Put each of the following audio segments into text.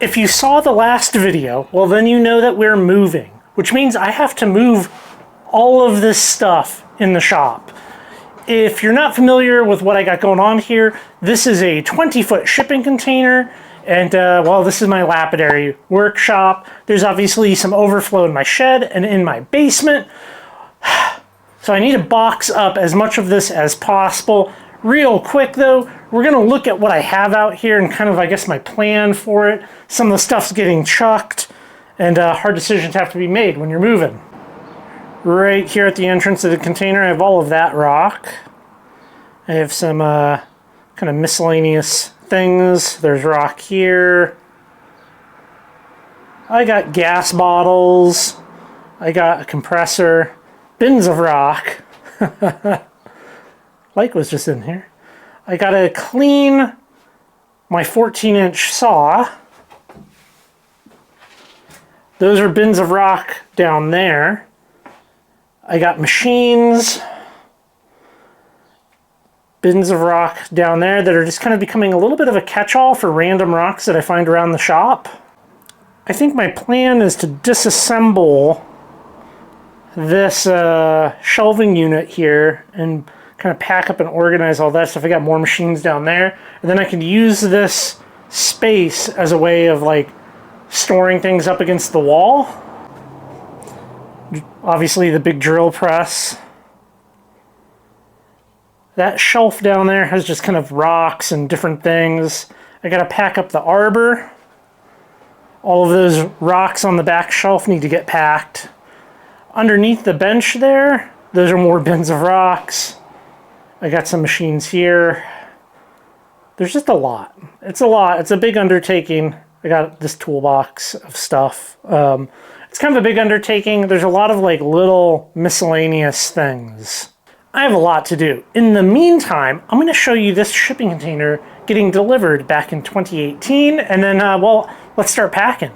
If you saw the last video, well then you know that we're moving, which means I have to move all of this stuff in the shop. If you're not familiar with what I got going on here, this is a 20-foot shipping container, and well, this is my lapidary workshop. There's obviously some overflow in my shed and in my basement, so I need to box up as much of this as possible. Real quick though, we're gonna look at what I have out here and kind of, I guess, my plan for it. Some of the stuff's getting chucked, and hard decisions have to be made when you're moving. Right here at the entrance of the container, I have all of that rock. I have some kind of miscellaneous things. There's rock here. I got gas bottles. I got a compressor. Bins of rock. Like was just in here. I gotta clean my 14-inch saw. Those are bins of rock down there. I got machines, bins of rock down there that are just kind of becoming a little bit of a catch-all for random rocks that I find around the shop. I think my plan is to disassemble this shelving unit here and kind of pack up and organize all that stuff. I got more machines down there, and then I can use this space as a way of like storing things up against the wall. Obviously the big drill press. That shelf down there has just kind of rocks and different things. I gotta pack up the arbor. All of those rocks on the back shelf need to get packed. Underneath the bench there, those are more bins of rocks. I got some machines here. There's just a lot. It's a lot. It's a big undertaking. I got this toolbox of stuff. It's kind of a big undertaking. There's a lot of like little miscellaneous things. I have a lot to do. In the meantime, I'm going to show you this shipping container getting delivered back in 2018, and then, well, let's start packing.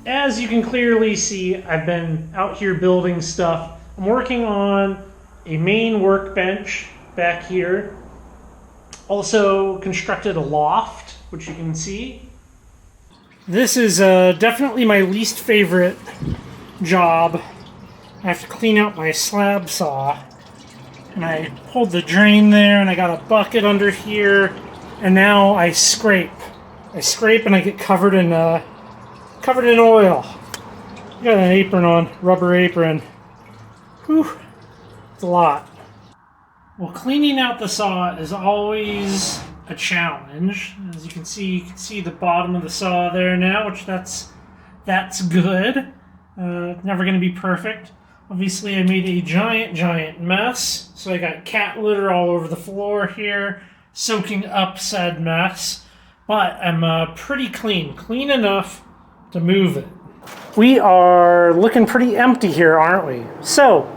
As you can clearly see, I've been out here building stuff. I'm working on a main workbench back here. Also constructed a loft, which you can see. This is definitely my least favorite job. I have to clean out my slab saw. And I pulled the drain there, and I got a bucket under here, and now I scrape. I scrape and I get covered in oil. Got an apron on, rubber apron. Whew, it's a lot. Well, cleaning out the saw is always a challenge. As you can see the bottom of the saw there now, which that's good. Never going to be perfect. Obviously, I made a giant mess. So I got cat litter all over the floor here, soaking up said mess. But I'm pretty clean enough to move it. We are looking pretty empty here, aren't we? So,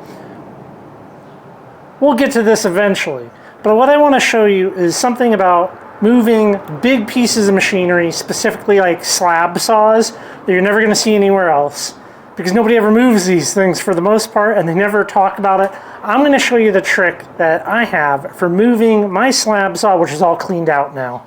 we'll get to this eventually. But what I want to show you is something about moving big pieces of machinery, specifically like slab saws, that you're never going to see anywhere else. Because nobody ever moves these things for the most part, and they never talk about it. I'm going to show you the trick that I have for moving my slab saw, which is all cleaned out now.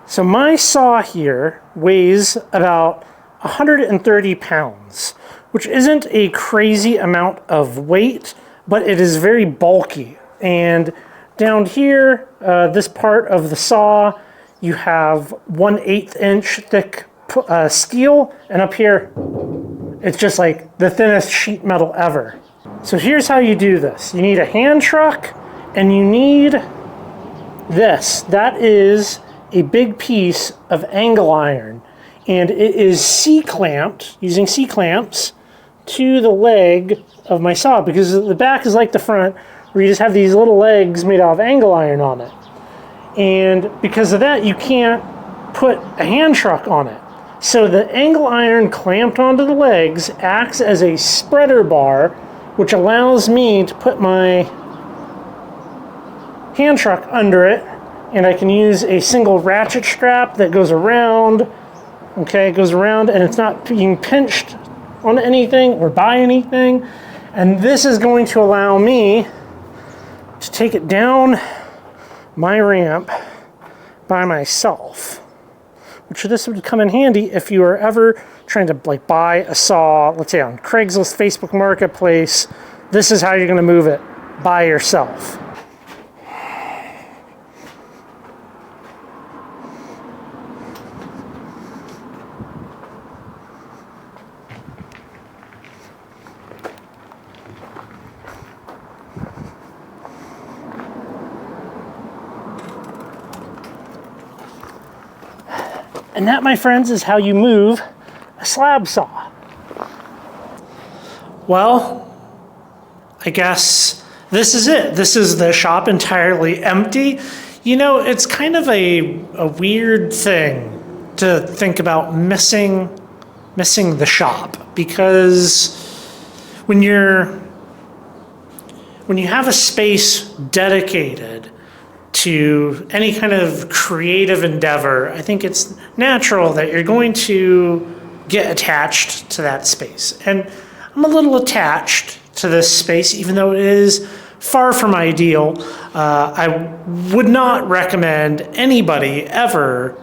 So my saw here weighs about 130 pounds, which isn't a crazy amount of weight, but it is very bulky. And down here, this part of the saw, you have 1/8 inch thick steel, and up here, it's just like the thinnest sheet metal ever. So here's how you do this. You need a hand truck and you need this. That is a big piece of angle iron, and it is C-clamped, using C-clamps, to the leg of my saw, because the back is like the front, where you just have these little legs made out of angle iron on it. And because of that, you can't put a hand truck on it. So the angle iron clamped onto the legs acts as a spreader bar, which allows me to put my hand truck under it, and I can use a single ratchet strap that goes around. Okay, it goes around and it's not being pinched on anything or by anything. And this is going to allow me to take it down my ramp by myself, which this would come in handy if you are ever trying to like buy a saw, let's say on Craigslist, Facebook Marketplace. This is how you're going to move it by yourself. And that, my friends, is how you move a slab saw. Well, I guess this is it. This is the shop entirely empty. You know, it's kind of a weird thing to think about missing the shop, because when you have a space dedicated to any kind of creative endeavor, I think it's natural that you're going to get attached to that space. And I'm a little attached to this space, even though it is far from ideal. I would not recommend anybody ever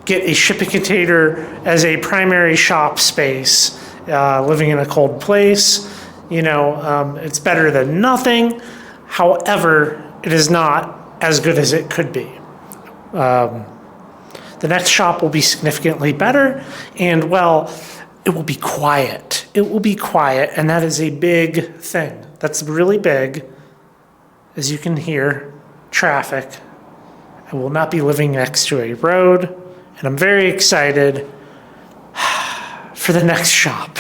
get a shipping container as a primary shop space, living in a cold place. You know, it's better than nothing. However, it is not as good as it could be. The next shop will be significantly better, and well, it will be quiet. It will be quiet, and that is a big thing. That's really big. As you can hear, traffic. I will not be living next to a road, and I'm very excited for the next shop.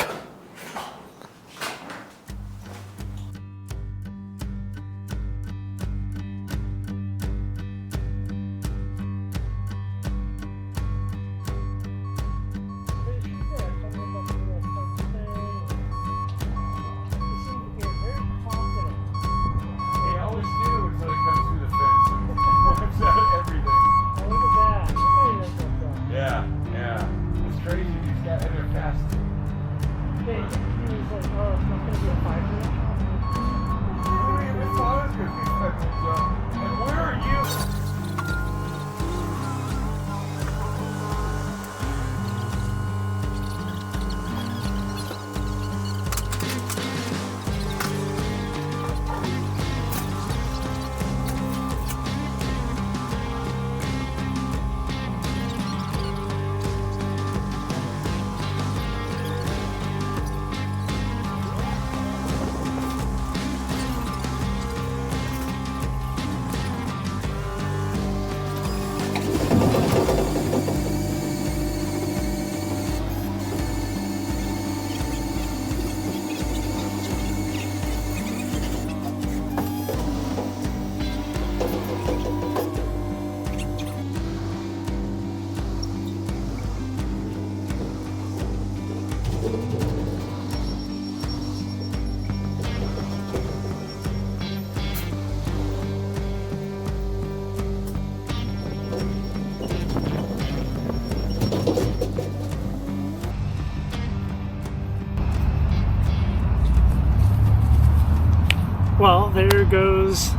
Well, there goes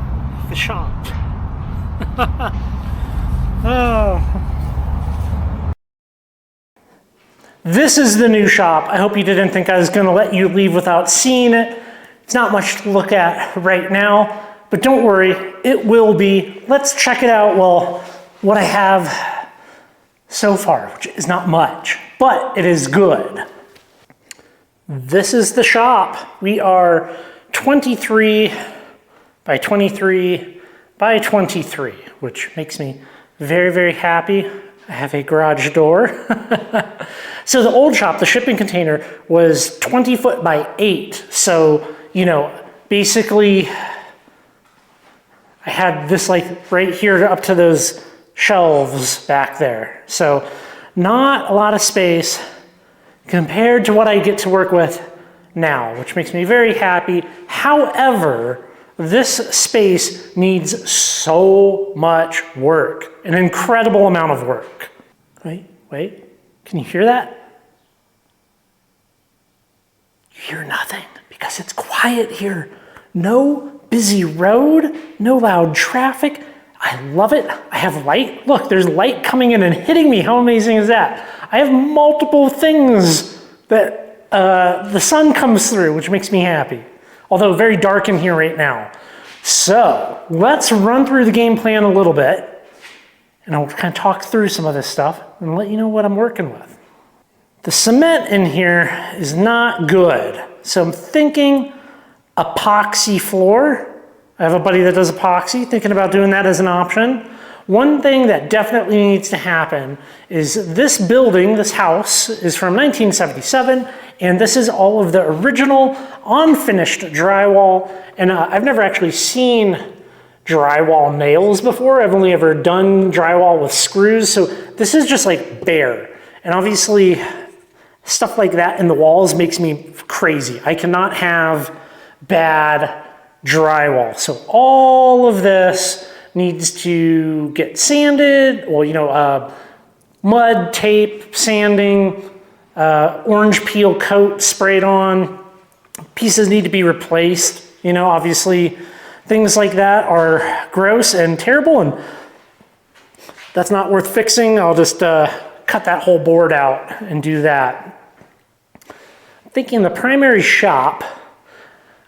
the shop. Oh. This is the new shop. I hope you didn't think I was going to let you leave without seeing it. It's not much to look at right now, but don't worry, it will be. Let's check it out. Well, what I have so far, which is not much, but it is good. This is the shop. We are 23 by 23 by 23, which makes me very, very happy. I have a garage door. So the old shop, the shipping container, was 20 foot by 8. So, you know, basically I had this like right here up to those shelves back there. So not a lot of space compared to what I get to work with now, which makes me very happy. However, this space needs so much work, an incredible amount of work. Wait, can you hear that? You hear nothing because it's quiet here. No busy road, no loud traffic. I love it. I have light. Look, there's light coming in and hitting me. How amazing is that? I have multiple things that the sun comes through, which makes me happy. Although very dark in here right now. So let's run through the game plan a little bit, and I'll kind of talk through some of this stuff and let you know what I'm working with. The cement in here is not good. So I'm thinking epoxy floor. I have a buddy that does epoxy, thinking about doing that as an option. One thing that definitely needs to happen is this building, this house, is from 1977, and this is all of the original unfinished drywall. And I've never actually seen drywall nails before. I've only ever done drywall with screws, so this is just like bare. And obviously, stuff like that in the walls makes me crazy. I cannot have bad drywall. So all of this needs to get sanded, well, you know, mud, tape, sanding, orange peel coat sprayed on. Pieces need to be replaced. You know, obviously things like that are gross and terrible, and that's not worth fixing. I'll just cut that whole board out and do that. I'm thinking the primary shop,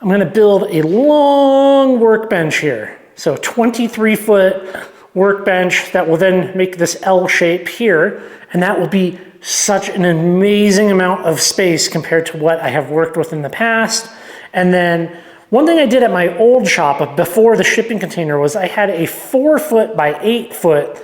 I'm going to build a long workbench here. So 23-foot workbench that will then make this L shape here, and that will be such an amazing amount of space compared to what I have worked with in the past. And then one thing I did at my old shop before the shipping container was I had a 4-foot by 8-foot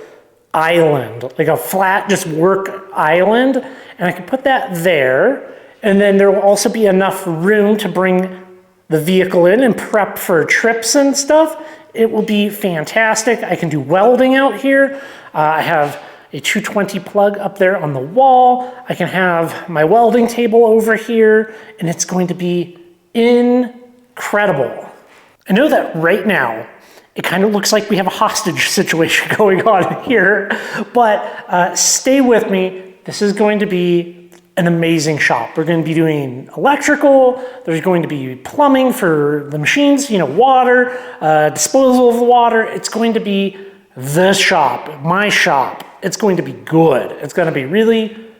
island, like a flat just work island, and I could put that there, and then there will also be enough room to bring the vehicle in and prep for trips and stuff. It will be fantastic. I can do welding out here. I have a 220 plug up there on the wall. I can have my welding table over here, and it's going to be incredible. I know that right now, it kind of looks like we have a hostage situation going on here, but stay with me. This is going to be an amazing shop. We're going to be doing electrical. There's going to be plumbing for the machines, you know, water, disposal of the water. It's going to be the shop, my shop. It's going to be good. It's going to be really,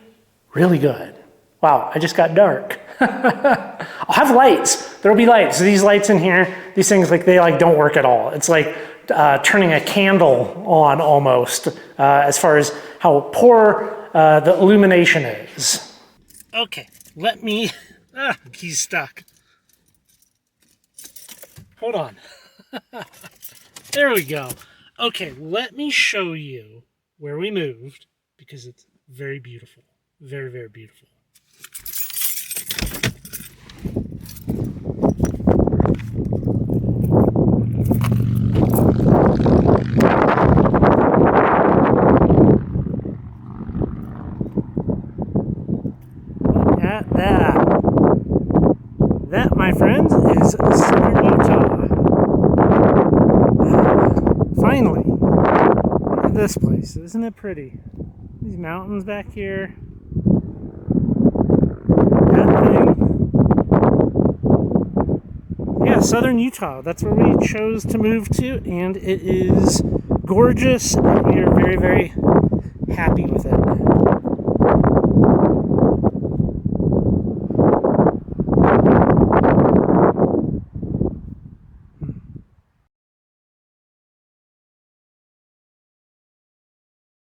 really good. Wow, I just got dark. I'll have lights. There'll be lights. So these lights in here, these things, like, they like don't work at all. It's like turning a candle on almost, as far as how poor the illumination is. Okay, let me, he's stuck. Hold on. There we go. Okay, let me show you where we moved, because it's very beautiful. Very, very beautiful. Look at that. That, my friends, is southern Utah. Finally. Look at this place. Isn't it pretty? These mountains back here. That thing. Yeah, southern Utah. That's where we chose to move to, and it is gorgeous, and we are very, very happy with it.